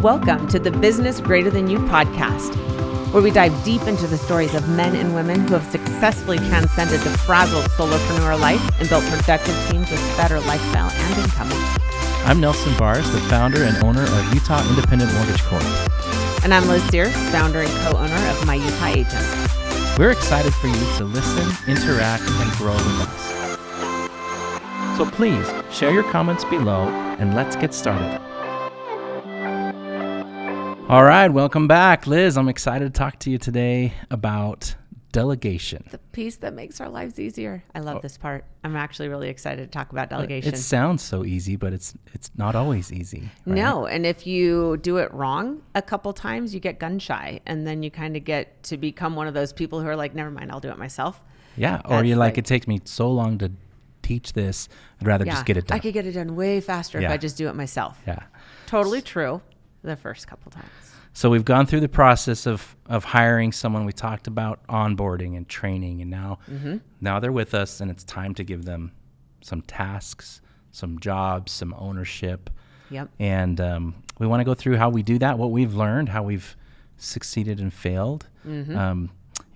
Welcome to the Business Greater Than You podcast, where we dive deep into the stories of men and women who have successfully transcended the frazzled solopreneur life and built productive teams with better lifestyle and income. I'm Nelson Barss, the founder and owner of Utah Independent Mortgage Corp. And I'm Liz Sears, founder and co-owner of My Utah Agents. We're excited for you to listen, interact, and grow with us. So please share your comments below and let's get started. All right, welcome back. Liz, I'm excited to talk to you today about delegation. The piece that makes our lives easier. I love this part. I'm actually really excited to talk about delegation. It sounds so easy, but it's not always easy. Right? No, and if you do it wrong a couple times, you get gun shy, and then you kind of get to become one of those people who are like, never mind, I'll do it myself. Yeah, or you're like, it takes me so long to teach this, I'd rather just get it done. I could get it done way faster if I just do it myself. Yeah. Totally true the first couple times. So we've gone through the process of hiring someone. We talked about onboarding and training, and now they're with us, and it's time to give them some tasks, some jobs, some ownership. Yep. And we want to go through how we do that, what we've learned, how we've succeeded and failed.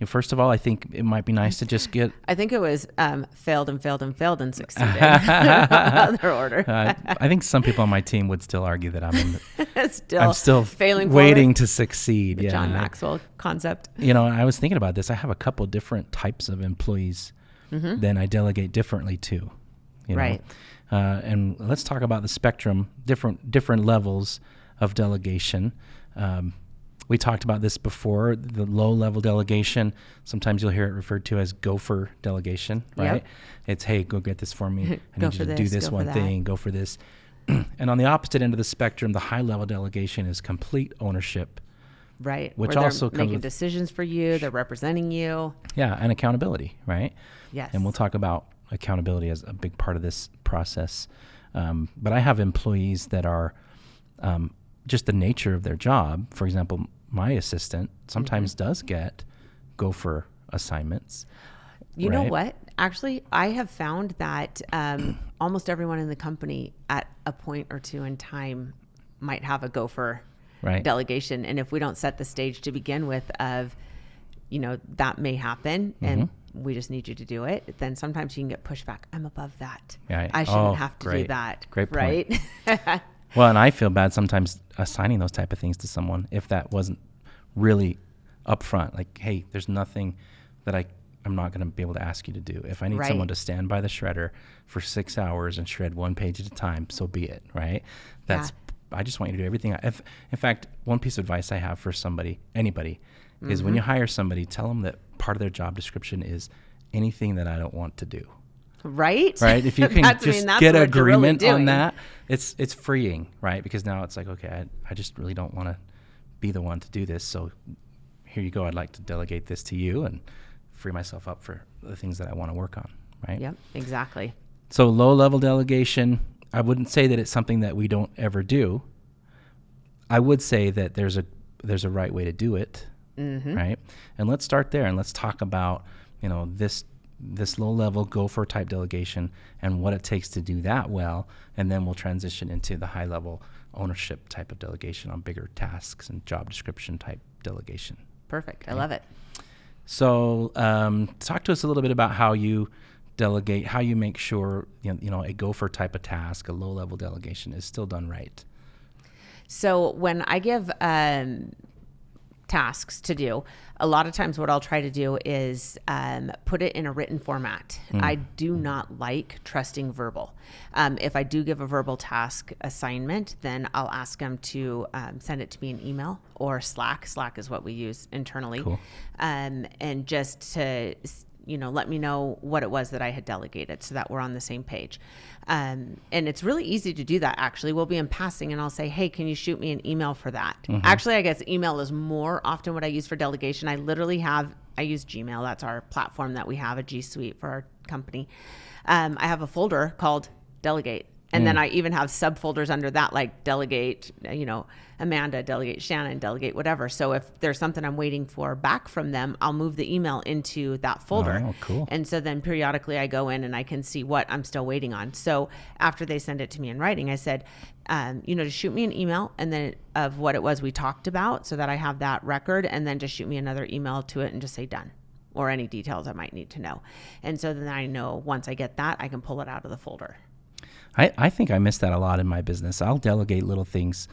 First of all, I think it might be nice to just get... I think it was failed and succeeded. Other order. I think some people on my team would still argue that I'm still failing waiting to succeed. The John Maxwell concept. You know, I was thinking about this. I have a couple different types of employees then I delegate differently to. Right. And let's talk about the spectrum, different levels of delegation. We talked about this before, the low-level delegation. Sometimes you'll hear it referred to as gopher delegation, right? Yep. It's, hey, go get this for me. I need you to do this one thing, go for this. And on the opposite end of the spectrum, the high-level delegation is complete ownership. Right. Which where also they're making decisions for you, they're representing you. Yeah, and accountability, right? Yes. And we'll talk about accountability as a big part of this process. But I have employees that are just the nature of their job. For example, my assistant sometimes does get gopher assignments. You know what? Actually, I have found that almost everyone in the company at a point or two in time might have a gopher delegation. And if we don't set the stage to begin with of, that may happen and we just need you to do it, then sometimes you can get pushback. I'm above that. Right. I shouldn't have to do that. Great point. Right? Well, and I feel bad sometimes assigning those type of things to someone if that wasn't really upfront. Like, hey, there's nothing that I'm not going to be able to ask you to do. If I need someone to stand by the shredder for 6 hours and shred one page at a time, so be it, right? I just want you to do everything. In fact, one piece of advice I have for anybody, is when you hire somebody, tell them that part of their job description is anything that I don't want to do. Right? If you can just get agreement on that, it's freeing, right? Because now it's like, okay, I just really don't want to be the one to do this. So here you go. I'd like to delegate this to you and free myself up for the things that I want to work on, right? Yep, exactly. So low-level delegation, I wouldn't say that it's something that we don't ever do. I would say that there's a right way to do it, right? And let's start there and let's talk about, this low-level gopher type delegation and what it takes to do that well, and then we'll transition into the high-level ownership type of delegation on bigger tasks and job description type delegation. Perfect. Okay. I love it. So talk to us a little bit about how you delegate, how you make sure a gopher type of task, a low-level delegation is still done right. So when I give tasks to do, a lot of times what I'll try to do is put it in a written format. I do not like trusting verbal. If I do give a verbal task assignment, then I'll ask them to send it to me in email or Slack. Slack is what we use internally. Cool. And just to let me know what it was that I had delegated so that we're on the same page. And it's really easy to do that, actually. We'll be in passing and I'll say, hey, can you shoot me an email for that? Actually, I guess email is more often what I use for delegation. I use Gmail. That's our platform that we have, a G Suite for our company. I have a folder called Delegate. And then I even have subfolders under that, like delegate, Amanda, delegate Shannon, delegate whatever. So if there's something I'm waiting for back from them, I'll move the email into that folder. Oh, cool. And so then periodically I go in and I can see what I'm still waiting on. So after they send it to me in writing, I said, just shoot me an email and then of what it was we talked about so that I have that record, and then just shoot me another email to it and just say done, or any details I might need to know. And so then I know once I get that, I can pull it out of the folder. I think I miss that a lot in my business. I'll delegate little things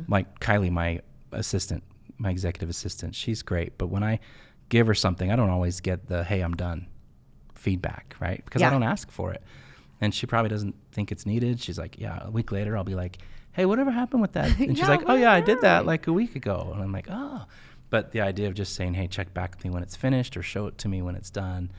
like Kylie, my assistant, my executive assistant. She's great. But when I give her something, I don't always get the, hey, I'm done feedback, right? Because I don't ask for it. And she probably doesn't think it's needed. She's like, yeah, a week later, I'll be like, hey, whatever happened with that? And she's like, oh, yeah, I did that like a week ago. And I'm like, oh. But the idea of just saying, hey, check back with me when it's finished or show it to me when it's done.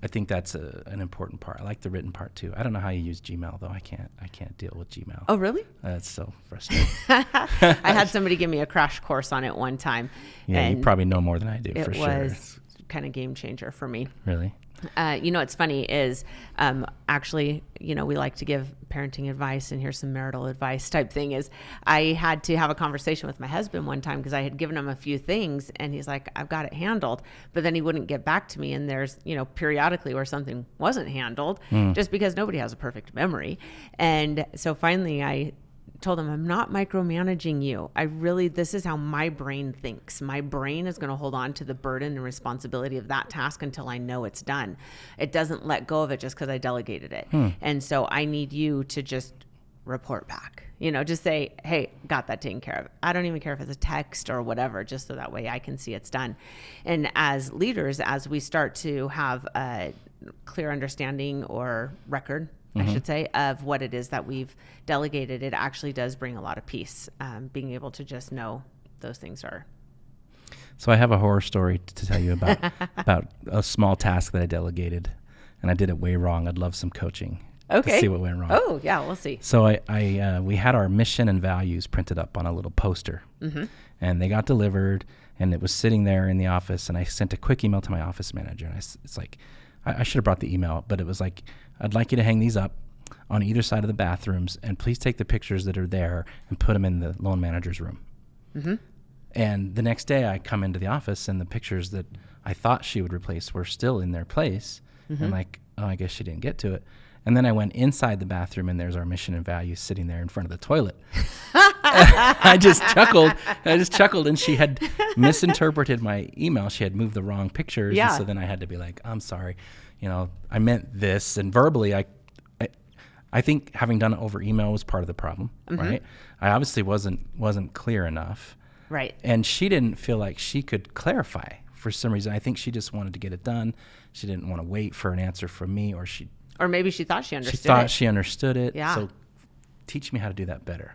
I think that's an important part. I like the written part too. I don't know how you use Gmail though. I can't deal with Gmail. Oh, really? That's so frustrating. I had somebody give me a crash course on it one time. Yeah, you probably know more than I do for sure. It was kind of game changer for me. Really? What's funny is actually, we like to give parenting advice, and here's some marital advice type thing. Is I had to have a conversation with my husband one time because I had given him a few things and he's like, I've got it handled. But then he wouldn't get back to me. And there's, periodically where something wasn't handled just because nobody has a perfect memory. And so finally I told him, I'm not micromanaging you. This is how my brain thinks. My brain is going to hold on to the burden and responsibility of that task until I know it's done. It doesn't let go of it just because I delegated it. And so I need you to just report back, just say, hey, got that taken care of. I don't even care if it's a text or whatever, just so that way I can see it's done. And as leaders, as we start to have a clear understanding or record, I should say, of what it is that we've delegated, it actually does bring a lot of peace, being able to just know those things are. So I have a horror story to tell you about a small task that I delegated, and I did it way wrong. I'd love some coaching to see what went wrong. Oh, yeah, we'll see. So we had our mission and values printed up on a little poster, and they got delivered, and it was sitting there in the office, and I sent a quick email to my office manager, and it's like, I should have brought the email, but it was like, I'd like you to hang these up on either side of the bathrooms, and please take the pictures that are there and put them in the loan manager's room. And the next day I come into the office and the pictures that I thought she would replace were still in their place. And like, oh, I guess she didn't get to it. And then I went inside the bathroom and there's our mission and values sitting there in front of the toilet. I just chuckled and she had misinterpreted my email. She had moved the wrong pictures. Yeah. And so then I had to be like, I'm sorry, I meant this. And verbally, I think having done it over email was part of the problem, right? I obviously wasn't clear enough. Right. And she didn't feel like she could clarify for some reason. I think she just wanted to get it done. She didn't want to wait for an answer from me, or maybe she thought she understood it. She thought she understood it. Yeah. So teach me how to do that better.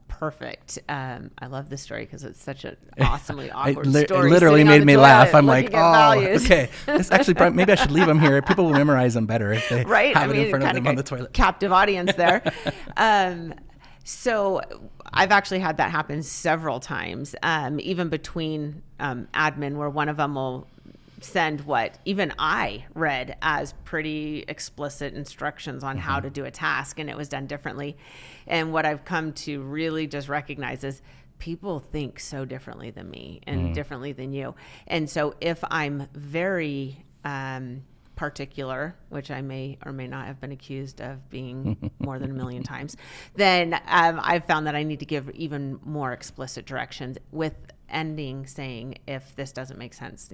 Perfect. I love this story because it's such an awesomely awkward story. It literally made me laugh. I'm like, values. Okay. This actually maybe I should leave them here. People will memorize them better if they have it in front of them on the toilet. Captive audience there. So I've actually had that happen several times, even between admin, where one of them will send what even I read as pretty explicit instructions on how to do a task, and it was done differently. And what I've come to really just recognize is people think so differently than me and differently than you. And so if I'm very particular, which I may or may not have been accused of being more than a million times, then I've found that I need to give even more explicit directions, with ending saying, if this doesn't make sense,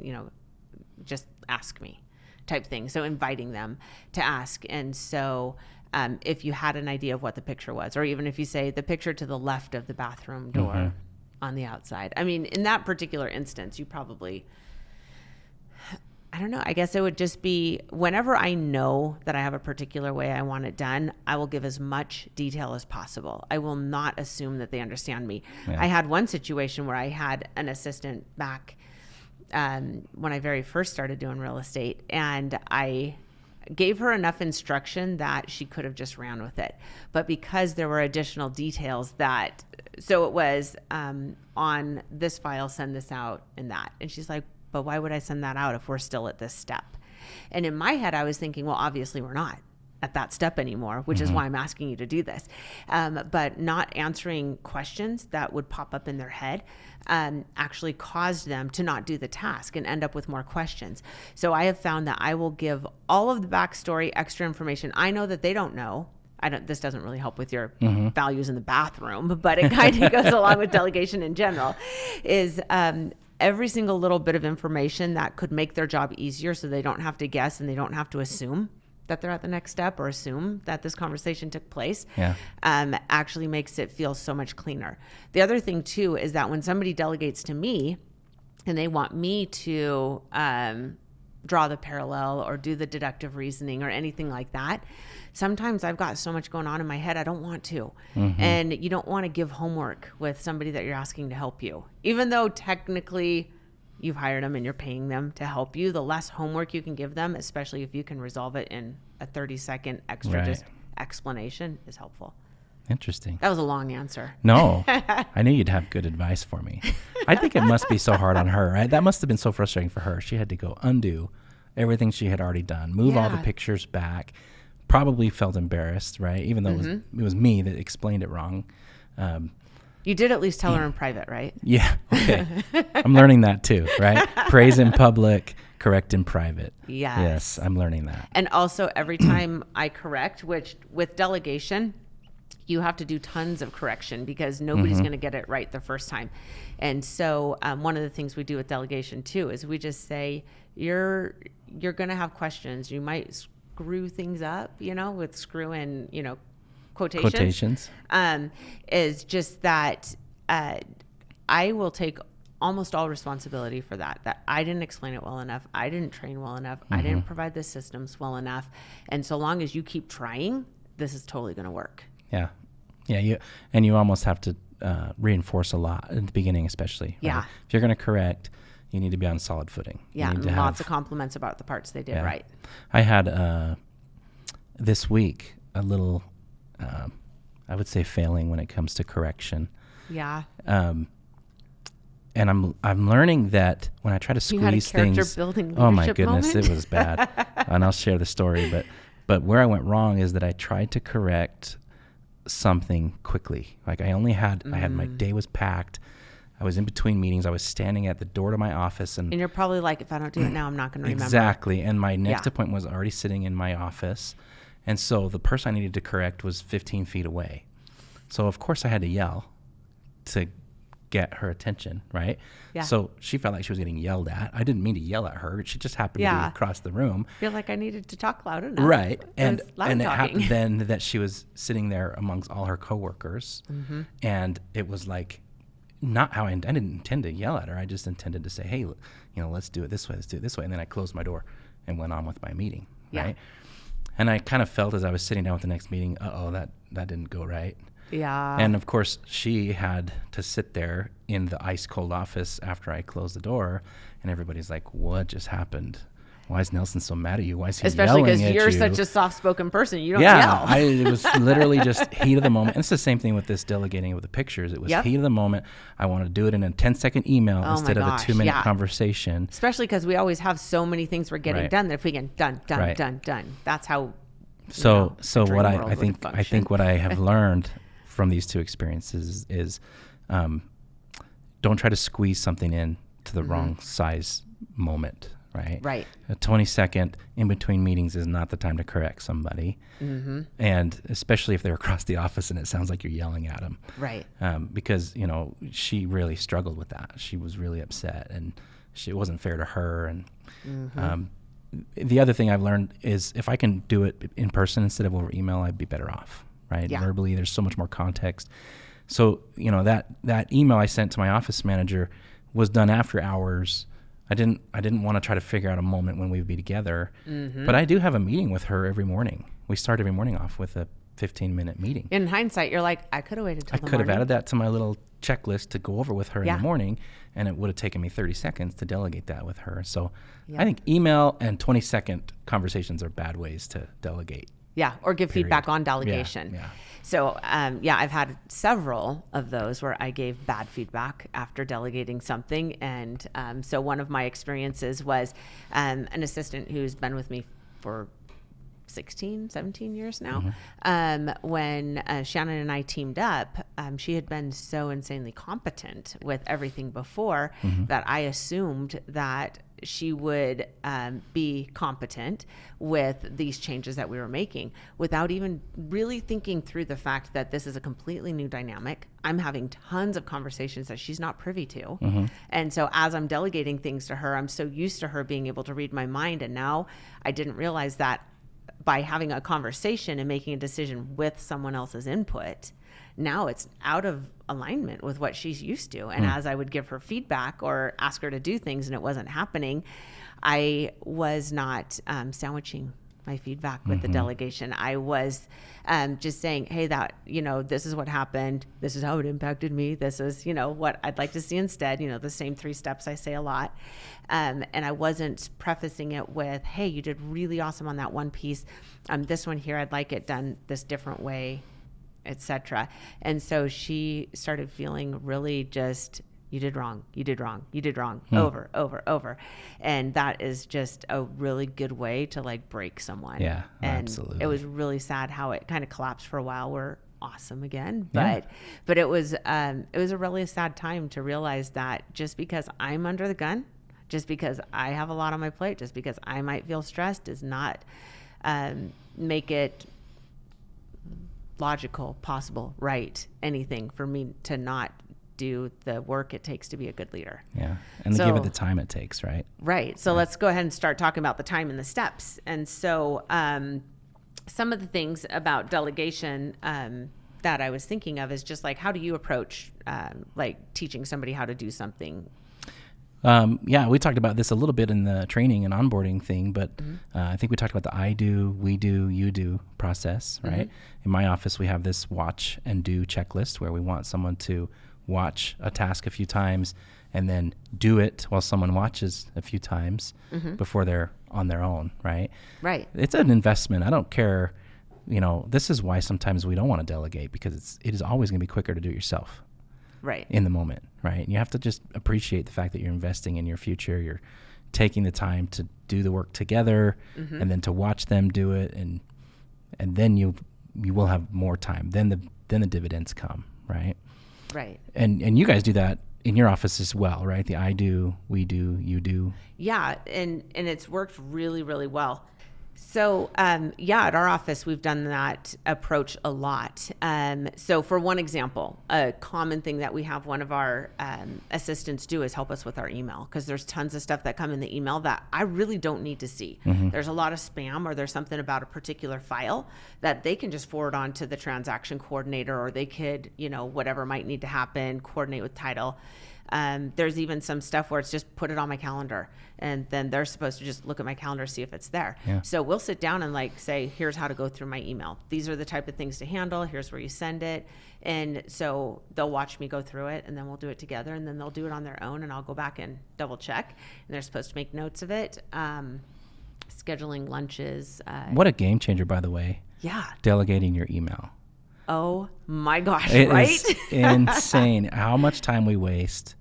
just ask me type thing. So inviting them to ask. And so if you had an idea of what the picture was, or even if you say the picture to the left of the bathroom door on the outside, I mean, in that particular instance, you probably, I don't know, I guess it would just be whenever I know that I have a particular way I want it done, I will give as much detail as possible. I will not assume that they understand me. Yeah. I had one situation where I had an assistant back when I very first started doing real estate, and I gave her enough instruction that she could have just ran with it. But because there were additional details so it was on this file, send this out and that. And she's like, but why would I send that out if we're still at this step? And in my head, I was thinking, well, obviously we're not at that step anymore, which is why I'm asking you to do this. But not answering questions that would pop up in their head actually caused them to not do the task and end up with more questions. So I have found that I will give all of the backstory, extra information. I know that they don't know. This doesn't really help with your values in the bathroom, but it kind of goes along with delegation in general, is every single little bit of information that could make their job easier so they don't have to guess and they don't have to assume that they're at the next step or assume that this conversation took place, actually makes it feel so much cleaner. The other thing too is that when somebody delegates to me and they want me to draw the parallel or do the deductive reasoning or anything like that, sometimes I've got so much going on in my head I don't want to. And you don't want to give homework with somebody that you're asking to help you. Even though technically you've hired them and you're paying them to help you, the less homework you can give them, especially if you can resolve it in a 30-second extra just explanation, is helpful. Interesting. That was a long answer. No, I knew you'd have good advice for me. I think it must be so hard on her, right? That must have been so frustrating for her. She had to go undo everything she had already done, move all the pictures back, probably felt embarrassed, right? Even though it was me that explained it wrong. You did at least tell her in private, right? Yeah. Okay. I'm learning that too, right? Praise in public, correct in private. Yes, I'm learning that. And also every time I correct, which with delegation, you have to do tons of correction because nobody's going to get it right the first time. And so one of the things we do with delegation too is we just say, you're going to have questions. You might screw things up, with screw in, quotations. Is just that I will take almost all responsibility for that I didn't explain it well enough. I didn't train well enough. I didn't provide the systems well enough. And so long as you keep trying, this is totally going to work. Yeah. You almost have to reinforce a lot at the beginning, especially. Right? If you're going to correct, you need to be on solid footing. Yeah, and lots of compliments about the parts they did right. I had this week a little, I would say, failing when it comes to correction. Yeah. And I'm learning that when I try to squeeze things, oh my goodness, it was bad. And I'll share the story, but where I went wrong is that I tried to correct something quickly. Like I had my day was packed. I was in between meetings. I was standing at the door to my office, and you're probably like, if I don't do it now, I'm not going to remember. Exactly. And my next appointment was already sitting in my office, and so the person I needed to correct was 15 feet away. So of course I had to yell to get her attention, right? Yeah. So she felt like she was getting yelled at. I didn't mean to yell at her. She just happened to be across the room. I feel like I needed to talk loud enough. Right. And it happened then that she was sitting there amongst all her coworkers, and it was like not how I didn't intend to yell at her. I just intended to say, hey, let's do it this way. Let's do it this way. And then I closed my door and went on with my meeting, right? And I kind of felt as I was sitting down with the next meeting, that didn't go right. Yeah. And of course, she had to sit there in the ice cold office after I closed the door, and everybody's like, "What just happened? Why is Nelson so mad at you? Why is he Especially yelling at you?" Especially because you're such a soft-spoken person. You don't yell. It was literally just heat of the moment. And it's the same thing with this delegating with the pictures. It was heat of the moment. I wanted to do it in a 10-second email instead of a 2-minute conversation. Especially because we always have so many things we're getting done that if we get done. That's how. So what I think what I have learned from these two experiences is don't try to squeeze something in to the wrong size moment, right? Right. A 20-second in between meetings is not the time to correct somebody. And especially if they're across the office and it sounds like you're yelling at them. Right. Because, she really struggled with that. She was really upset, and it wasn't fair to her. And the other thing I've learned is if I can do it in person instead of over email, I'd be better off. Right. Yeah. Verbally, there's so much more context. So, that email I sent to my office manager was done after hours. I didn't want to try to figure out a moment when we'd be together, but I do have a meeting with her every morning. We start every morning off with a 15-minute meeting. In hindsight, you're like, I could have waited till the morning. I could have added that to my little checklist to go over with her in the morning, and it would have taken me 30 seconds to delegate that with her. So I think email and 20-second conversations are bad ways to delegate. Yeah, or give feedback on delegation. Yeah. So, I've had several of those where I gave bad feedback after delegating something. And so one of my experiences was an assistant who's been with me for 16, 17 years now. When Shannon and I teamed up, she had been so insanely competent with everything before that I assumed that she would be competent with these changes that we were making without even really thinking through the fact that this is a completely new dynamic. I'm having tons of conversations that she's not privy to. And so as I'm delegating things to her, I'm so used to her being able to read my mind. And now I didn't realize that by having a conversation and making a decision with someone else's input, now it's out of alignment with what she's used to. And as I would give her feedback or ask her to do things and it wasn't happening, I was not sandwiching my feedback with the delegation. I was just saying, hey, that, this is what happened. This is how it impacted me. This is, what I'd like to see instead, the same 3 steps I say a lot. And I wasn't prefacing it with, hey, you did really awesome on that one piece. This one here, I'd like it done this different way, etc. And so she started feeling really just, you did wrong, over. And that is just a really good way to like break someone. Yeah, and absolutely. It was really sad how it kind of collapsed for a while. We're awesome again, but it was a really sad time to realize that just because I'm under the gun, just because I have a lot on my plate, just because I might feel stressed does not make it logical, possible, right, anything for me to not do the work it takes to be a good leader. Yeah. And to give it the time it takes, right? Right. So let's go ahead and start talking about the time and the steps. And so some of the things about delegation that I was thinking of is just like, how do you approach like teaching somebody how to do something? We talked about this a little bit in the training and onboarding thing, but I think we talked about the I do, we do, you do process, right? In my office, we have this watch and do checklist where we want someone to watch a task a few times and then do it while someone watches a few times before they're on their own, right? Right. It's an investment. I don't care. This is why sometimes we don't want to delegate, because it is always going to be quicker to do it yourself. Right. In the moment, right? And you have to just appreciate the fact that you're investing in your future. You're taking the time to do the work together and then to watch them do it, and then you will have more time. Then the dividends come, right? Right. And you guys do that in your office as well, right? The I do, we do, you do. Yeah, and it's worked really, really well. So, at our office, we've done that approach a lot. So for one example, a common thing that we have one of our assistants do is help us with our email, because there's tons of stuff that come in the email that I really don't need to see. There's a lot of spam, or there's something about a particular file that they can just forward on to the transaction coordinator, or they could, whatever might need to happen, coordinate with title. There's even some stuff where it's just put it on my calendar, and then they're supposed to just look at my calendar, see if it's there. Yeah. So we'll sit down and like say, here's how to go through my email. These are the type of things to handle. Here's where you send it. And so they'll watch me go through it, and then we'll do it together, and then they'll do it on their own, and I'll go back and double check. And they're supposed to make notes of it. Scheduling lunches. What a game changer, by the way. Yeah. Delegating your email. Oh my gosh, it right? Is insane how much time we waste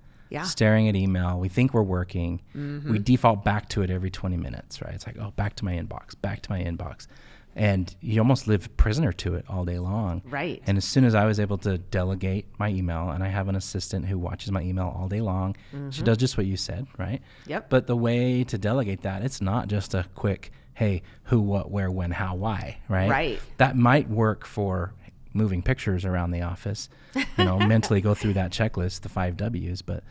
staring at email. We think we're working. We default back to it every 20 minutes, right? It's like, oh, back to my inbox. And you almost live prisoner to it all day long. Right. And as soon as I was able to delegate my email, and I have an assistant who watches my email all day long, she does just what you said, right? Yep. But the way to delegate that, it's not just a quick, hey, who, what, where, when, how, why, right? Right. That might work for moving pictures around the office, mentally go through that checklist, the 5 W's. But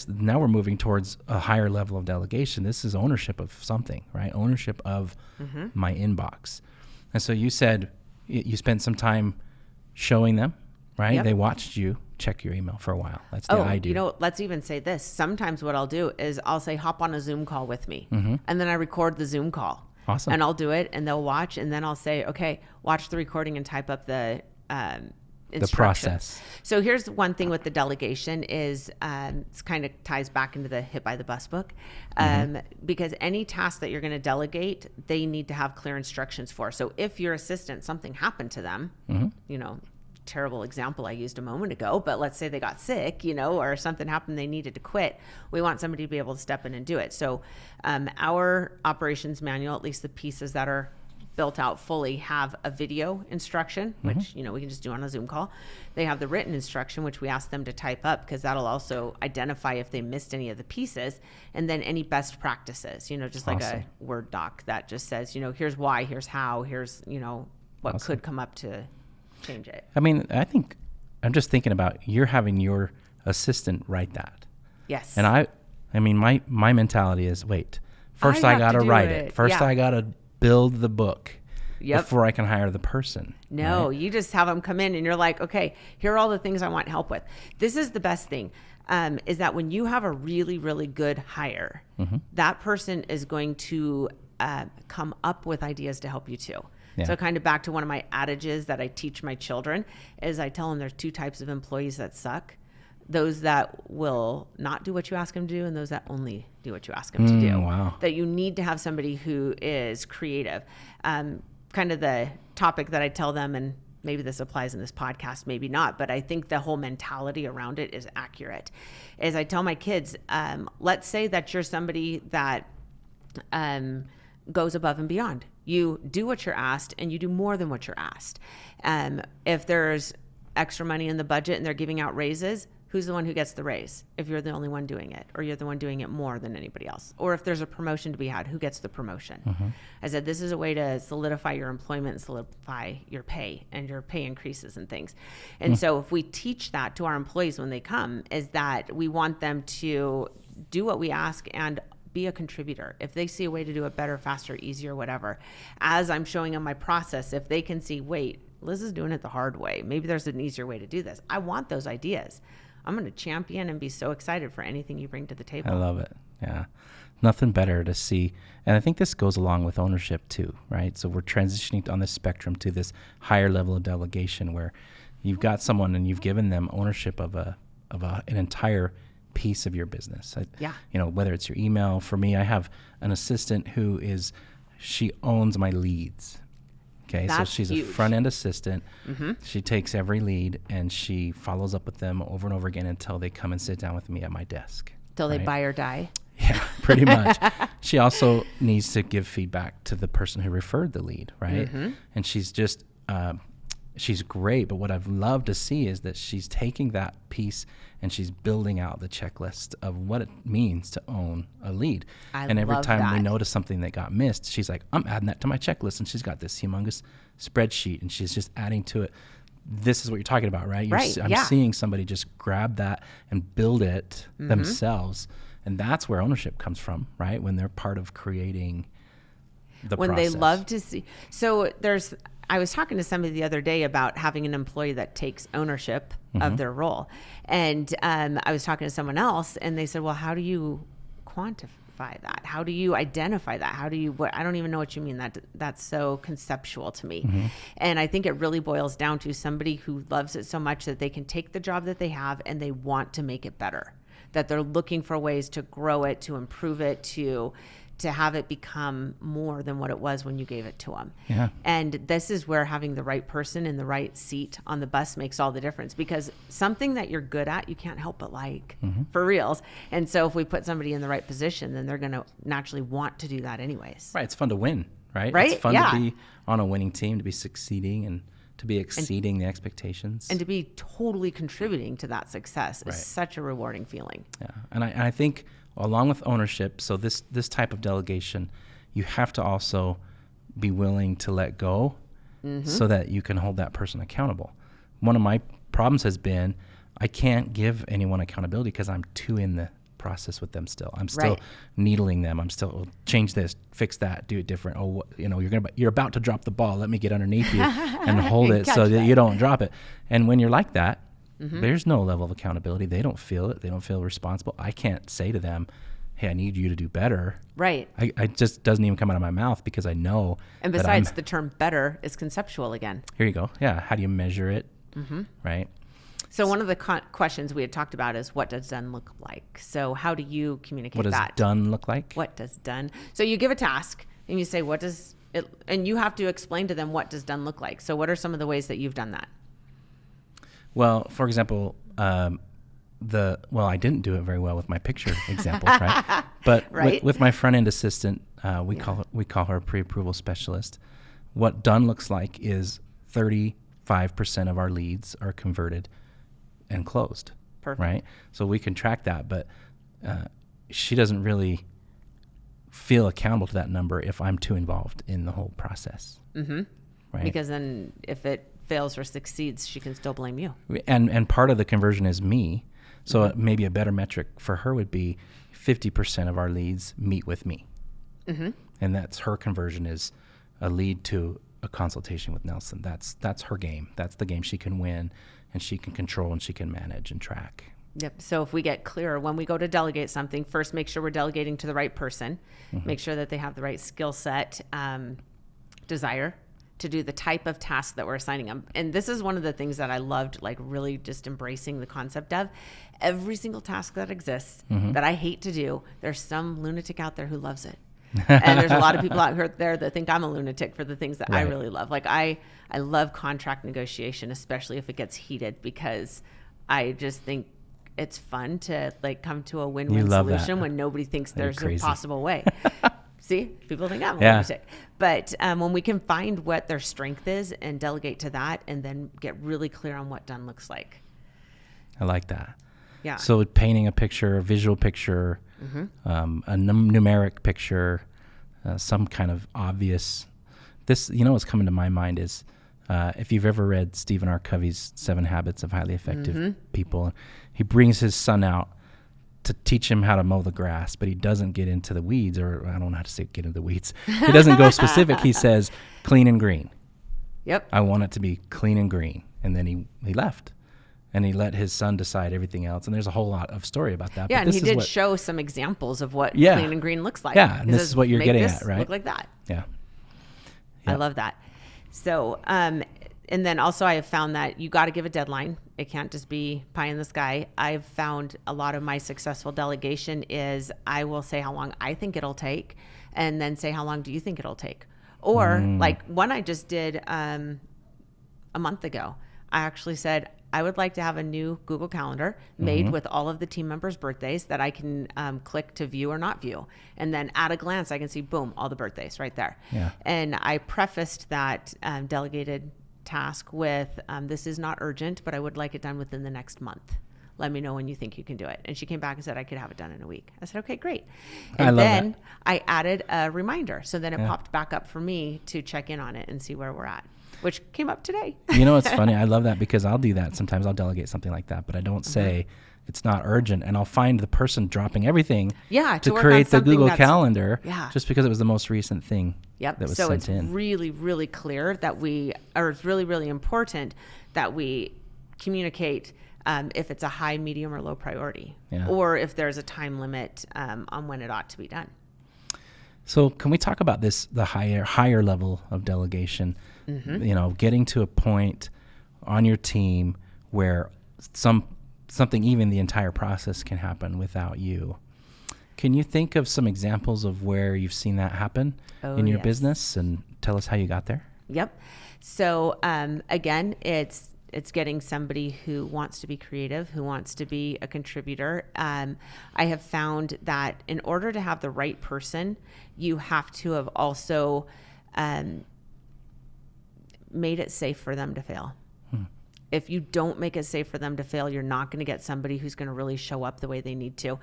now we're moving towards a higher level of delegation. This is ownership of something, right? Ownership of my inbox. And so you said you spent some time showing them, right? Yep. They watched you check your email for a while. That's the I do. Let's even say this. Sometimes what I'll do is I'll say, hop on a Zoom call with me. And then I record the Zoom call. Awesome. And I'll do it, and they'll watch, and then I'll say, okay, watch the recording and type up the process. So here's one thing with the delegation is it's kind of ties back into the Hit by the Bus book, because any task that you're going to delegate, they need to have clear instructions for. So if your assistant, something happened to them, terrible example I used a moment ago, but let's say they got sick, or something happened, they needed to quit. We want somebody to be able to step in and do it. So our operations manual, at least the pieces that are built out fully have a video instruction, which, we can just do on a Zoom call. They have the written instruction, which we ask them to type up because that'll also identify if they missed any of the pieces, and then any best practices, just like a Word doc that just says, here's why, here's how, here's, what could come up to change it. I mean, I think I'm just thinking about you're having your assistant write that. Yes. And I mean, my mentality is, wait, first I got to write it. First I got to build the book before I can hire the person. No, right? You just have them come in and you're like, okay, here are all the things I want help with. This is the best thing, is that when you have a really, really good hire, that person is going to come up with ideas to help you too. Yeah. So kind of back to one of my adages that I teach my children is I tell them there's 2 types of employees that suck. Those that will not do what you ask them to do, and those that only do what you ask them to do. Wow. That you need to have somebody who is creative. Kind of the topic that I tell them, and maybe this applies in this podcast, maybe not, but I think the whole mentality around it is accurate. Is I tell my kids, let's say that you're somebody that goes above and beyond. You do what you're asked, and you do more than what you're asked. If there's extra money in the budget and they're giving out raises, who's the one who gets the raise? If you're the only one doing it, or you're the one doing it more than anybody else. Or if there's a promotion to be had, who gets the promotion? I said, this is a way to solidify your employment and solidify your pay and your pay increases and things. And so if we teach that to our employees when they come, is that we want them to do what we ask and be a contributor. If they see a way to do it better, faster, easier, whatever, as I'm showing them my process, if they can see, wait, Liz is doing it the hard way. Maybe there's an easier way to do this. I want those ideas. I'm going to champion and be so excited for anything you bring to the table. I love it. Yeah. Nothing better to see. And I think this goes along with ownership too, right? So we're transitioning on this spectrum to this higher level of delegation where you've got someone and you've given them ownership of an entire piece of your business. Whether it's your email. For me, I have an assistant she owns my leads. Okay, That's so she's huge. a front-end assistant. She takes every lead and she follows up with them over and over again until they come and sit down with me at my desk. Till they buy or die. Yeah, pretty much. She also needs to give feedback to the person who referred the lead, right? And she's just, she's great. But what I've loved to see is that she's taking that piece and she's building out the checklist of what it means to own a lead. And every time we notice something that got missed, she's like, I'm adding that to my checklist. And she's got this humongous spreadsheet and she's just adding to it. This is what you're talking about, right? I'm seeing somebody just grab that and build it themselves. And that's where ownership comes from, right? When they're part of creating the process. When they love to see. So I was talking to somebody the other day about having an employee that takes ownership of their role. And I was talking to someone else and they said, well, how do you quantify that? How do you identify that? I don't even know what you mean. That's so conceptual to me. And I think it really boils down to somebody who loves it so much that they can take the job that they have and they want to make it better, that they're looking for ways to grow it, to improve it, to have it become more than what it was when you gave it to them. Yeah. And this is where having the right person in the right seat on the bus makes all the difference, because something that you're good at, you can't help but like, for reals. And so if we put somebody in the right position, then they're going to naturally want to do that anyways. Right. It's fun to win, right? Right? It's fun to be on a winning team, to be succeeding and to be exceeding the expectations. And to be totally contributing to that success is such a rewarding feeling. Yeah. And I think along with ownership, so this type of delegation, you have to also be willing to let go so that you can hold that person accountable. One of my problems has been I can't give anyone accountability because I'm too in the process with them still. I'm still needling them. I'm still change this, fix that, do it different. Oh, you're about to drop the ball. Let me get underneath you and hold it so that you don't drop it. And when you're like that, there's no level of accountability. They don't feel it. They don't feel responsible. I can't say to them, hey, I need you to do better. Right. I just doesn't even come out of my mouth because I know. And besides, the term better is conceptual again. Here you go. Yeah. How do you measure it? Right. So one of the questions we had talked about is, what does done look like? So how do you communicate that? What does done look like? What does done? So you give a task and you say, what does it, and you have to explain to them what does done look like. So what are some of the ways that you've done that? Well, for example, I didn't do it very well with my picture example, right? But with my front end assistant, we call her a pre-approval specialist. what done looks like is 35% of our leads are converted and closed. Perfect. Right? So we can track that, but she doesn't really feel accountable to that number if I'm too involved in the whole process. Mm-hmm. Right? Because then if it fails or succeeds, she can still blame you. And part of the conversion is me. So maybe a better metric for her would be 50% of our leads meet with me. Mm-hmm. And that's her conversion is a lead to a consultation with Nelson. That's her game. That's the game she can win, and she can control, and she can manage and track. Yep. So if we get clearer when we go to delegate something, first make sure we're delegating to the right person. Mm-hmm. Make sure that they have the right skill set, desire to do the type of task that we're assigning them. And this is one of the things that I loved, like really just embracing the concept of every single task that exists that I hate to do. There's some lunatic out there who loves it. And there's a lot of people out there that think I'm a lunatic for the things that I really love. Like I love contract negotiation, especially if it gets heated, because I just think it's fun to like come to a win-win solution when nobody thinks there's a possible way. See, people think I'm a lunatic. But when we can find what their strength is and delegate to that, and then get really clear on what done looks like. I like that. Yeah. So painting a picture, a visual picture, a numeric picture, some kind of obvious. This, what's coming to my mind is if you've ever read Stephen R. Covey's 7 Habits of Highly Effective People, he brings his son out to teach him how to mow the grass, but he doesn't get into the weeds, or I don't know how to say get into the weeds. He doesn't go specific. He says clean and green. Yep. I want it to be clean and green. And then he left. And he let his son decide everything else. And there's a whole lot of story about that. Yeah, but and he did show some examples of what clean and green looks like. Yeah, and this is what you're getting at, right? Look like that. Yeah. I love that. So, and then also I have found that you got to give a deadline. It can't just be pie in the sky. I've found a lot of my successful delegation is I will say how long I think it'll take, and then say how long do you think it'll take? Or like one I just did a month ago. I actually said, I would like to have a new Google Calendar made with all of the team members' birthdays that I can click to view or not view. And then at a glance, I can see, boom, all the birthdays right there. Yeah. And I prefaced that delegated task with, this is not urgent, but I would like it done within the next month. Let me know when you think you can do it. And she came back and said I could have it done in a week. I said, okay, great. And then I added a reminder. So then it popped back up for me to check in on it and see where we're at, which came up today. It's funny. I love that because I'll do that. Sometimes I'll delegate something like that, but I don't say it's not urgent. And I'll find the person dropping everything to create the Google Calendar just because it was the most recent thing that was sent in. So it's really, really clear it's really, really important that we communicate if it's a high, medium, or low priority, or if there's a time limit on when it ought to be done. So can we talk about the higher level of delegation? Getting to a point on your team where something, even the entire process, can happen without you. Can you think of some examples of where you've seen that happen in your business, and tell us how you got there? Yep. So again, it's getting somebody who wants to be creative, who wants to be a contributor. I have found that in order to have the right person, you have to have also made it safe for them to fail. If you don't make it safe for them to fail, you're not going to get somebody who's going to really show up the way they need to.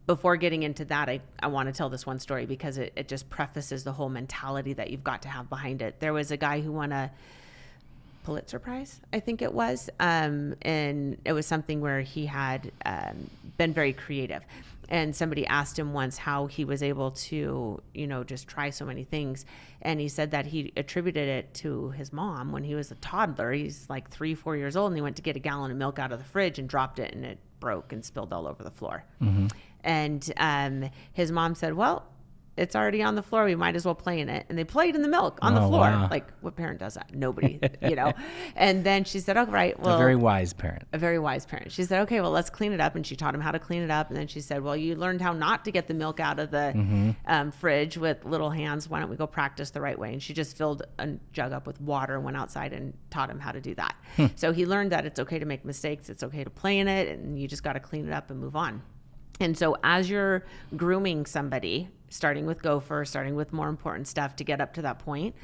Before getting into that, I want to tell this one story because it just prefaces the whole mentality that you've got to have behind it. There was a guy who won a Pulitzer Prize, I think it was, and it was something where he had been very creative. And somebody asked him once how he was able to, just try so many things. And he said that he attributed it to his mom when he was a toddler. He's like 3-4 years old, and he went to get a gallon of milk out of the fridge and dropped it, and it broke and spilled all over the floor. And his mom said, well, it's already on the floor. We might as well play in it. And they played in the milk on the floor. Wow. Like, what parent does that? Nobody, And then she said, oh, right. Well, a very wise parent. A very wise parent. She said, okay, well, let's clean it up. And she taught him how to clean it up. And then she said, well, you learned how not to get the milk out of the fridge with little hands. Why don't we go practice the right way? And she just filled a jug up with water, went outside and taught him how to do that. So he learned that it's okay to make mistakes. It's okay to play in it. And you just got to clean it up and move on. And so as you're grooming somebody, starting with gopher, starting with more important stuff to get up to that point,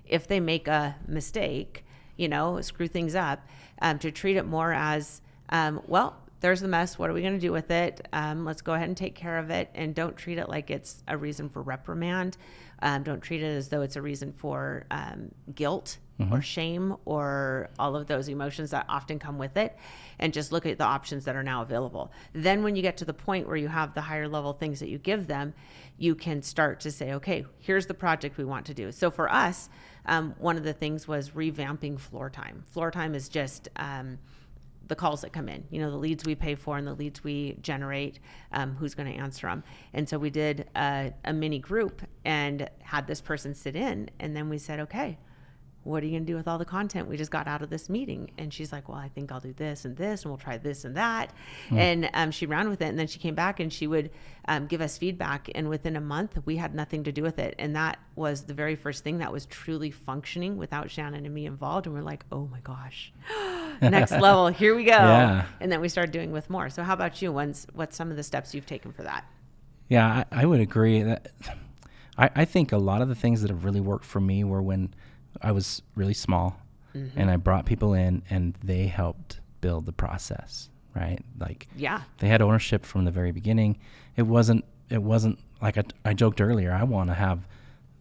if they make a mistake, screw things up, to treat it more as, well, there's the mess. What are we going to do with it? Let's go ahead and take care of it. And don't treat it like it's a reason for reprimand. Don't treat it as though it's a reason for guilt or shame or all of those emotions that often come with it. And just look at the options that are now available. Then when you get to the point where you have the higher level things that you give them, you can start to say, okay, here's the project we want to do. So for us, one of the things was revamping floor time. Floor time is just the calls that come in, the leads we pay for and the leads we generate, who's going to answer them. And so we did a mini group and had this person sit in, and then we said, okay, what are you going to do with all the content we just got out of this meeting? And she's like, well, I think I'll do this and this, and we'll try this and that. And she ran with it. And then she came back and she would give us feedback. And within a month, we had nothing to do with it. And that was the very first thing that was truly functioning without Shannon and me involved. And we're like, oh my gosh, next level, here we go. Yeah. And then we started doing with more. So how about you? What's some of the steps you've taken for that? Yeah, I would agree that I think a lot of the things that have really worked for me were when I was really small and I brought people in and they helped build the process, right? Like, they had ownership from the very beginning. It wasn't like I joked earlier, I want to have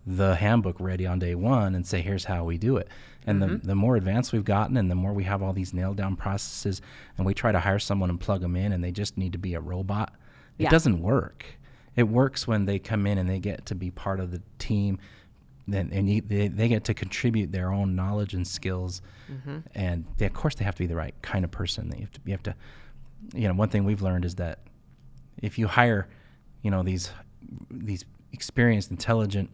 the handbook ready on day one and say, here's how we do it. And the more advanced we've gotten and the more we have all these nailed down processes and we try to hire someone and plug them in and they just need to be a robot, it doesn't work. It works when they come in and they get to be part of the team. And they get to contribute their own knowledge and skills, and of course they have to be the right kind of person. You have to, one thing we've learned is that if you hire, these experienced, intelligent,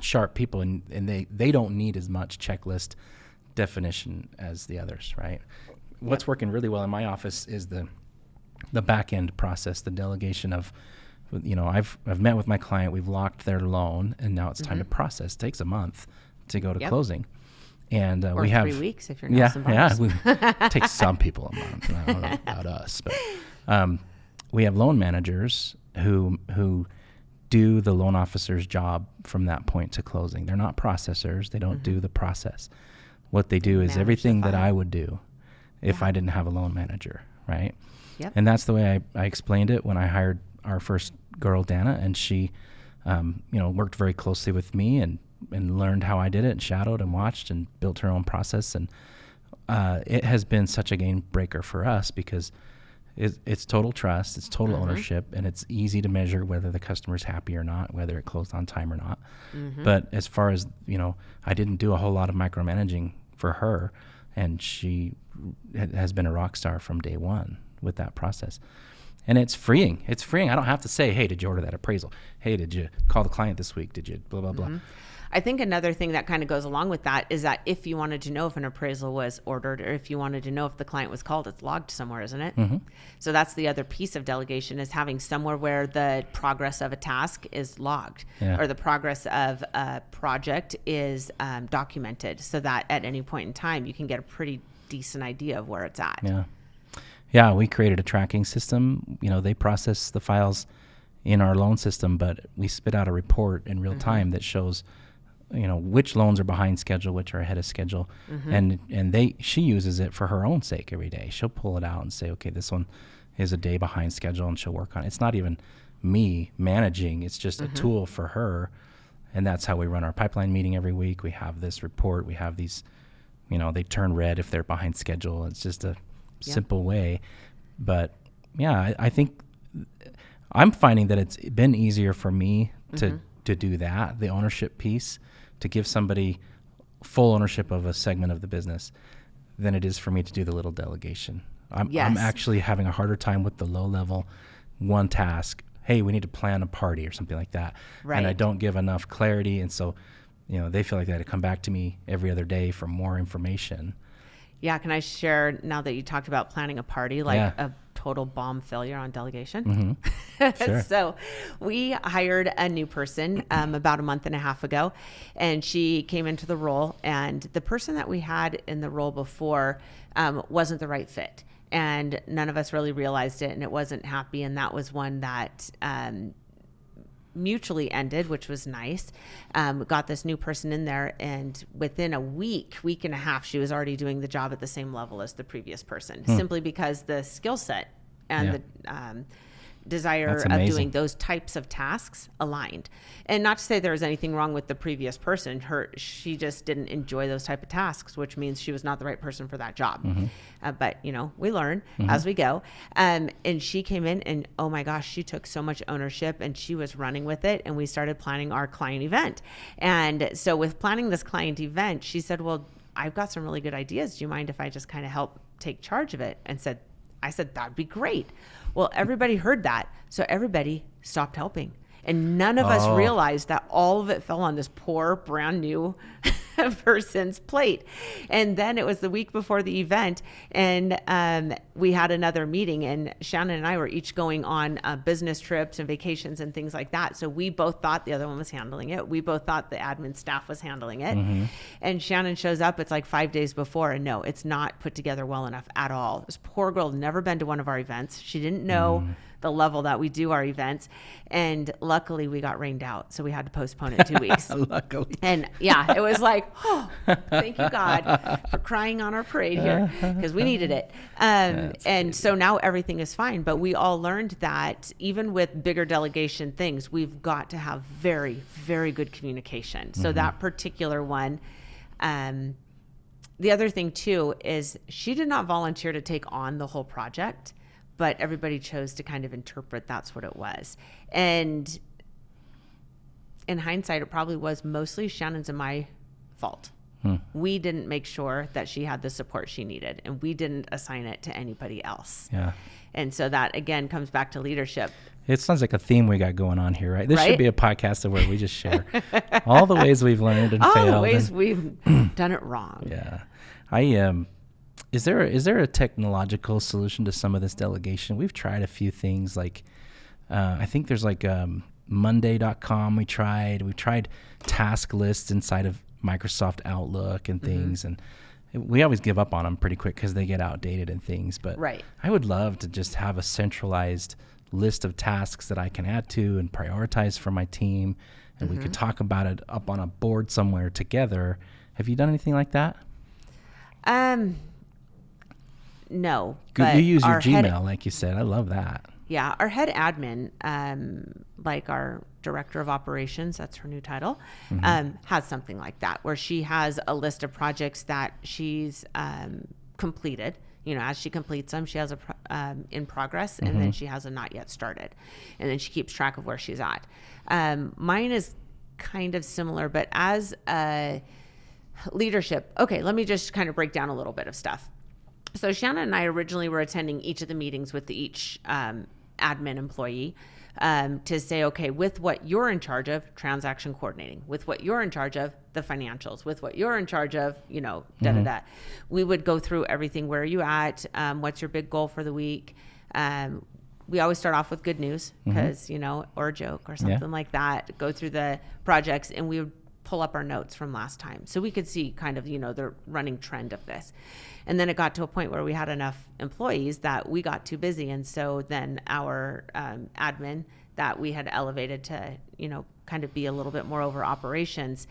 sharp people, and they don't need as much checklist definition as the others, right? What's working really well in my office is the back end process, the delegation of. I've met with my client, we've locked their loan, and now it's time to process. It takes a month to go to closing. And or we have 3 weeks if you're Nelson Barss. It takes some people a month. I don't know about us, but we have loan managers who do the loan officer's job from that point to closing. They're not processors. They don't do the process. What they do is everything that I would do if I didn't have a loan manager, right? Yep. And that's the way I explained it when I hired our first girl, Dana, and she, worked very closely with me and learned how I did it and shadowed and watched and built her own process. And it has been such a game breaker for us because it's total trust, it's total ownership, and it's easy to measure whether the customer's happy or not, whether it closed on time or not. But as far as, I didn't do a whole lot of micromanaging for her, and she has been a rock star from day one with that process. And it's freeing. I don't have to say, hey, did you order that appraisal? Hey, did you call the client this week? Did you blah, blah, blah. I think another thing that kind of goes along with that is that if you wanted to know if an appraisal was ordered or if you wanted to know if the client was called, it's logged somewhere, isn't it? So that's the other piece of delegation, is having somewhere where the progress of a task is logged or the progress of a project is documented so that at any point in time you can get a pretty decent idea of where it's at. Yeah, we created a tracking system. They process the files in our loan system, but we spit out a report in real time that shows, which loans are behind schedule, which are ahead of schedule. And she uses it for her own sake every day. She'll pull it out and say, okay, this one is a day behind schedule, and she'll work on it. It's not even me managing. It's just a tool for her. And that's how we run our pipeline meeting every week. We have this report. We have these, they turn red if they're behind schedule. It's just a simple way. But I think I'm finding that it's been easier for me to do that, the ownership piece, to give somebody full ownership of a segment of the business, than it is for me to do the little delegation. I'm actually having a harder time with the low level one task. Hey, we need to plan a party or something like that. Right. And I don't give enough clarity. And so, they feel like they had to come back to me every other day for more information. Yeah, can I share, now that you talked about planning a party, like a total bomb failure on delegation. Sure. So we hired a new person about a month and a half ago, and she came into the role, and the person that we had in the role before wasn't the right fit. And none of us really realized it, and it wasn't happy. And that was one that mutually ended, which was nice. Got this new person in there, and within a week and a half, she was already doing the job at the same level as the previous person, simply because the skill set and the desire of doing those types of tasks aligned. And not to say there was anything wrong with the previous person. She just didn't enjoy those type of tasks, which means she was not the right person for that job. But we learn as we go. And she came in, and oh my gosh, she took so much ownership, and she was running with it. And we started planning our client event. And so with planning this client event, she said, well, I've got some really good ideas. Do you mind if I just kind of help take charge of it? And I said, that'd be great. Well, everybody heard that. So everybody stopped helping. And none of us realized that all of it fell on this poor, brand new person's plate. And then it was the week before the event, and we had another meeting, and Shannon and I were each going on business trips and vacations and things like that. So we both thought the other one was handling it. We both thought the admin staff was handling it. And Shannon shows up, it's like 5 days before, and no, it's not put together well enough at all. This poor girl had never been to one of our events. She didn't know the level that we do our events. And luckily we got rained out. So we had to postpone it 2 weeks. Luckily. And yeah, it was like, oh, thank you God for crying on our parade here, because we needed it. And so now everything is fine. But we all learned that even with bigger delegation things, we've got to have very, very good communication. So that particular one, the other thing too, is she did not volunteer to take on the whole project, but everybody chose to kind of interpret that's what it was. And in hindsight, it probably was mostly Shannon's and my fault. We didn't make sure that she had the support she needed, and we didn't assign it to anybody else. And so that, again, comes back to leadership. It sounds like a theme we got going on here, right? This should be a podcast where we just share all the ways we've learned and failed. All the ways we've done it wrong. Is there a technological solution to some of this delegation? We've tried a few things, like I think there's like Monday.com. We tried task lists inside of Microsoft Outlook and things, and we always give up on them pretty quick because they get outdated and things. But I would love to just have a centralized list of tasks that I can add to and prioritize for my team, and we could talk about it up on a board somewhere together. Have you done anything like that? No. You use your Gmail, like you said. I love that. Yeah, our head admin, like our director of operations, that's her new title, has something like that, where she has a list of projects that she's completed. As she completes them, she has a in progress, and then she has a not yet started, and then she keeps track of where she's at. Mine is kind of similar, but as leadership. Okay, let me just kind of break down a little bit of stuff. So Shannon and I originally were attending each of the meetings with each admin employee to say, okay, with what you're in charge of, transaction coordinating, with what you're in charge of, the financials, with what you're in charge of, we would go through everything. Where are you at? What's your big goal for the week? We always start off with good news because, or a joke or something like that, go through the projects, and we would pull up our notes from last time. So we could see kind of, the running trend of this. And then it got to a point where we had enough employees that we got too busy. And so then our admin that we had elevated to, kind of be a little bit more over operations,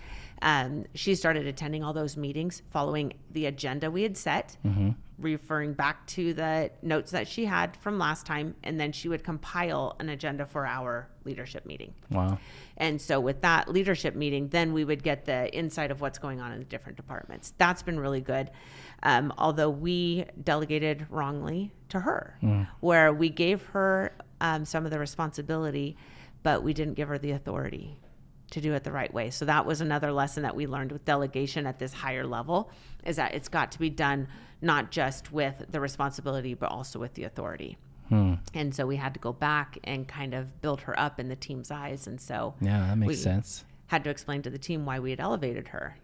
she started attending all those meetings, following the agenda we had set, referring back to the notes that she had from last time, and then she would compile an agenda for our leadership meeting. Wow. And so with that leadership meeting, then we would get the insight of what's going on in the different departments. That's been really good. Although we delegated wrongly to her, where we gave her some of the responsibility, but we didn't give her the authority to do it the right way. So that was another lesson that we learned with delegation at this higher level, is that it's got to be done not just with the responsibility, but also with the authority. And so we had to go back and kind of build her up in the team's eyes. And so that makes sense. Had to explain to the team why we had elevated her,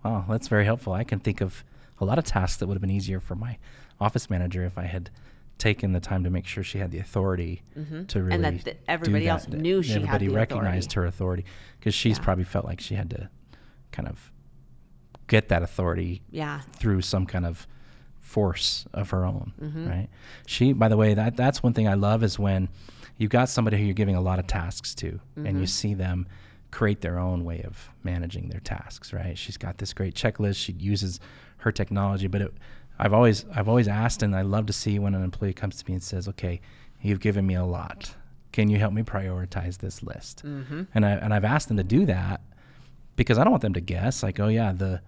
Wow, that's very helpful. I can think of a lot of tasks that would have been easier for my office manager if I had taken the time to make sure she had the authority to really and that everybody else knew she had the authority. Everybody recognized her authority, because she's probably felt like she had to kind of get that authority through some kind of force of her own, right? She, by the way, that's one thing I love, is when you've got somebody who you're giving a lot of tasks to, and you see them create their own way of managing their tasks, right? She's got this great checklist. She uses her technology, but I've always asked, and I love to see when an employee comes to me and says, okay, you've given me a lot. Can you help me prioritize this list? And I've asked them to do that, because I don't want them to guess, like, oh yeah, the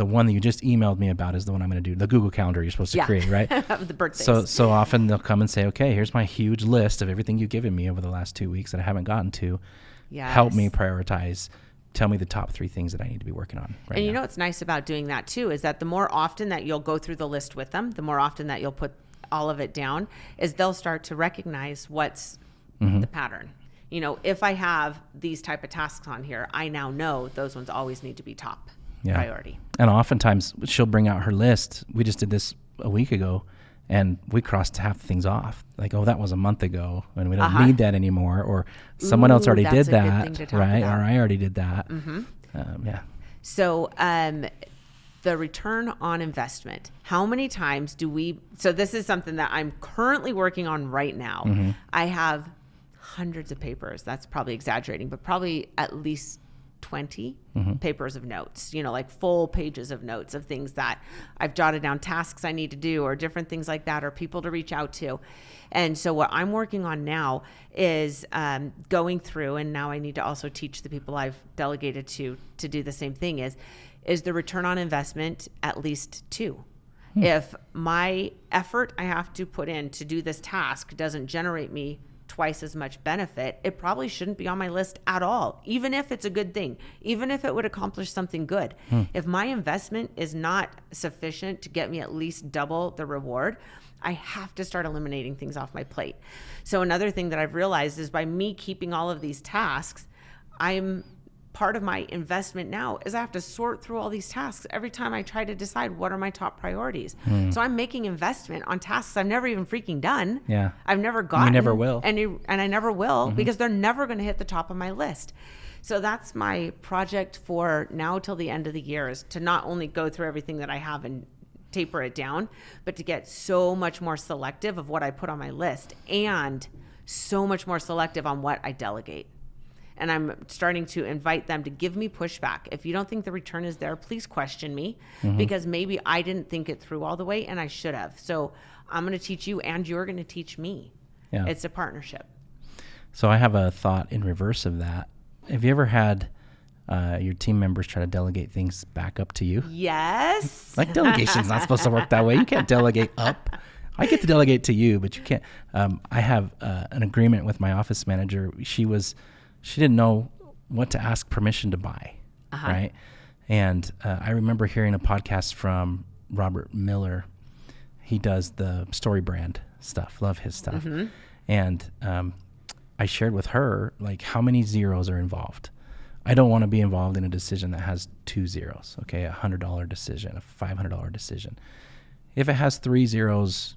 one that you just emailed me about is the one I'm going to do. The Google Calendar you're supposed to create, right? The birthdays. So often they'll come and say, okay, here's my huge list of everything you've given me over the last 2 weeks that I haven't gotten to. Help me prioritize. Tell me the top 3 things that I need to be working on right now. And you know what's nice about doing that too is that the more often that you'll go through the list with them, the more often that you'll put all of it down, is they'll start to recognize what's the pattern. You know, if I have these type of tasks on here, I now know those ones always need to be top priority. And oftentimes she'll bring out her list. We just did this a week ago, and we crossed half the things off. Like, oh, that was a month ago, and we don't need that anymore. Or someone else already did that, right? About. Or I already did that. So the return on investment. How many times do we? So this is something that I'm currently working on right now. I have hundreds of papers. That's probably exaggerating, but probably at least 20 papers of notes, you know, like full pages of notes of things that I've jotted down, tasks I need to do, or different things like that, or people to reach out to. And so what I'm working on now is going through, and now I need to also teach the people I've delegated to do the same thing, is the return on investment at least 2. If my effort I have to put in to do this task doesn't generate me twice as much benefit, it probably shouldn't be on my list at all, even if it's a good thing, even if it would accomplish something good. If my investment is not sufficient to get me at least double the reward, I have to start eliminating things off my plate. So another thing that I've realized is by me keeping all of these tasks, part of my investment now is I have to sort through all these tasks every time I try to decide what are my top priorities. So I'm making investment on tasks I've never even freaking done. I've never gotten. You never will. And I never will, because they're never going to hit the top of my list. So that's my project for now till the end of the year, is to not only go through everything that I have and taper it down, but to get so much more selective of what I put on my list, and so much more selective on what I delegate. And I'm starting to invite them to give me pushback. If you don't think the return is there, please question me, because maybe I didn't think it through all the way and I should have. So I'm going to teach you, and you're going to teach me. It's a partnership. So I have a thought in reverse of that. Have you ever had your team members try to delegate things back up to you? Yes. Like, delegation's not supposed to work that way. You can't delegate up. I get to delegate to you, but you can't. I have an agreement with my office manager. She didn't know what to ask permission to buy, right? And I remember hearing a podcast from Robert Miller. He does the story brand stuff. Love his stuff. And I shared with her, like, how many zeros are involved. I don't want to be involved in a decision that has 2 zeros, okay? $100 decision, a $500 decision. If it has 3 zeros,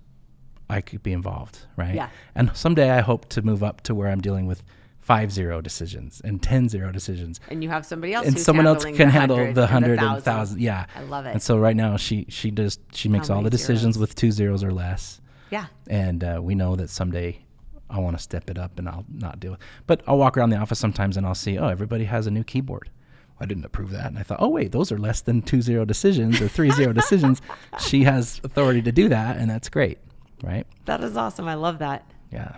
I could be involved, right? And someday I hope to move up to where I'm dealing with 5 zero decisions and 10 zero decisions. And you have somebody else and who's someone else can handle the 100 and 1,000. Yeah. I love it. And so right now she makes all the decisions with 2 zeros or less. And we know that someday I want to step it up and I'll not do it. But I'll walk around the office sometimes and I'll see, oh, everybody has a new keyboard. I didn't approve that. And I thought, oh, wait, those are less than 2 zero decisions or 3 zero decisions. She has authority to do that, and that's great, right? That is awesome. I love that. Yeah.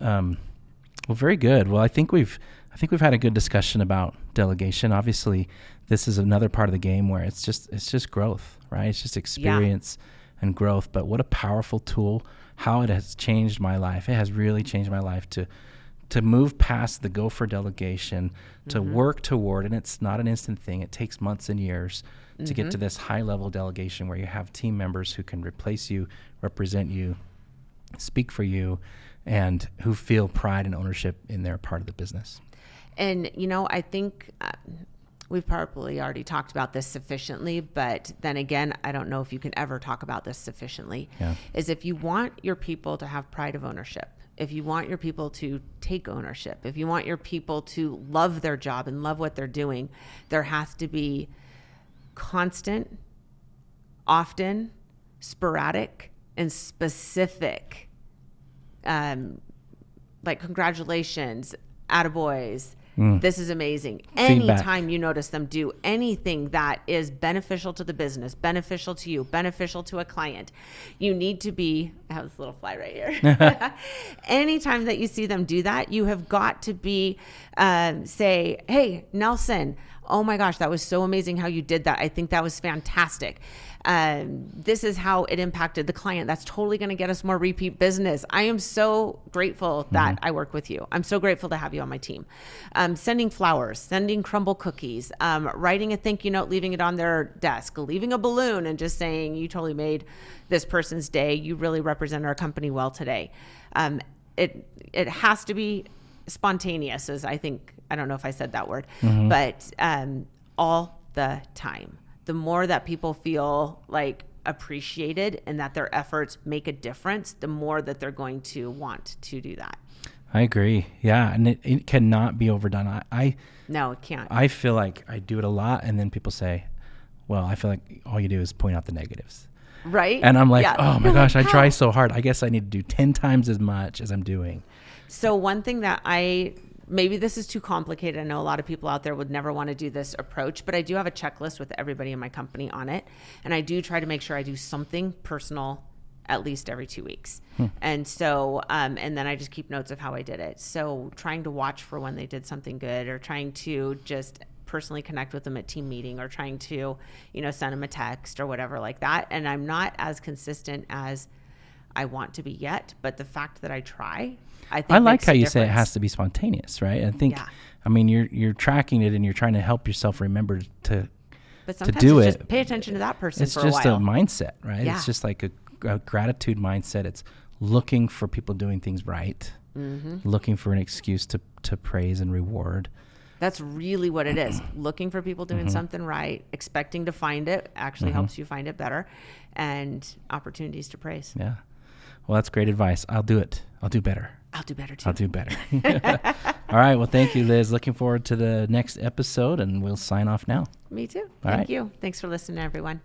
Well, very good. Well, I think we've had a good discussion about delegation. Obviously, this is another part of the game where it's just growth, right? It's just experience and growth. But what a powerful tool! How it has changed my life. It has really changed my life to move past the go for delegation, to work toward, and it's not an instant thing. It takes months and years to get to this high level delegation where you have team members who can replace you, represent you, speak for you, and who feel pride and ownership in their part of the business. And, I think we've probably already talked about this sufficiently, but then again, I don't know if you can ever talk about this sufficiently, is if you want your people to have pride of ownership, if you want your people to take ownership, if you want your people to love their job and love what they're doing, there has to be constant, often, sporadic, and specific, like congratulations, attaboys, this is amazing. Feedback. Anytime you notice them do anything that is beneficial to the business, beneficial to you, beneficial to a client, you need to be, I have this little fly right here. Anytime that you see them do that, you have got to be, say, hey, Nelson, oh my gosh, that was so amazing how you did that. I think that was fantastic. This is how it impacted the client. That's totally going to get us more repeat business. I am so grateful that I work with you. I'm so grateful to have you on my team. Sending flowers, sending crumble cookies, writing a thank you note, leaving it on their desk, leaving a balloon and just saying, you totally made this person's day. You really represent our company well today. It has to be spontaneous, as I don't know if I said that word, but all the time. The more that people feel like appreciated and that their efforts make a difference, the more that they're going to want to do that. I agree. Yeah. And it cannot be overdone. No, it can't. I feel like I do it a lot. And then people say, well, I feel like all you do is point out the negatives. Right. And I'm like, oh my gosh, I try so hard. I guess I need to do 10 times as much as I'm doing. So one thing that maybe this is too complicated. I know a lot of people out there would never want to do this approach, but I do have a checklist with everybody in my company on it. And I do try to make sure I do something personal at least every 2 weeks. And so, and then I just keep notes of how I did it. So trying to watch for when they did something good, or trying to just personally connect with them at team meeting, or trying to, send them a text or whatever like that. And I'm not as consistent as I want to be yet, but the fact that I try, I think I like how you difference. say it has to be spontaneous, right? I think, I mean, you're tracking it and you're trying to help yourself remember to do it. Just pay attention to that person it's for a while. It's just a mindset, right? Yeah. It's just like a gratitude mindset. It's looking for people doing things right, looking for an excuse to praise and reward. That's really what it is. Looking for people doing something right, expecting to find it actually helps you find it better, and opportunities to praise. Yeah. Well, that's great advice. I'll do it. I'll do better. I'll do better too. I'll do better. All right. Well, thank you, Liz. Looking forward to the next episode, and we'll sign off now. Me too. Thank you. Thanks for listening, everyone.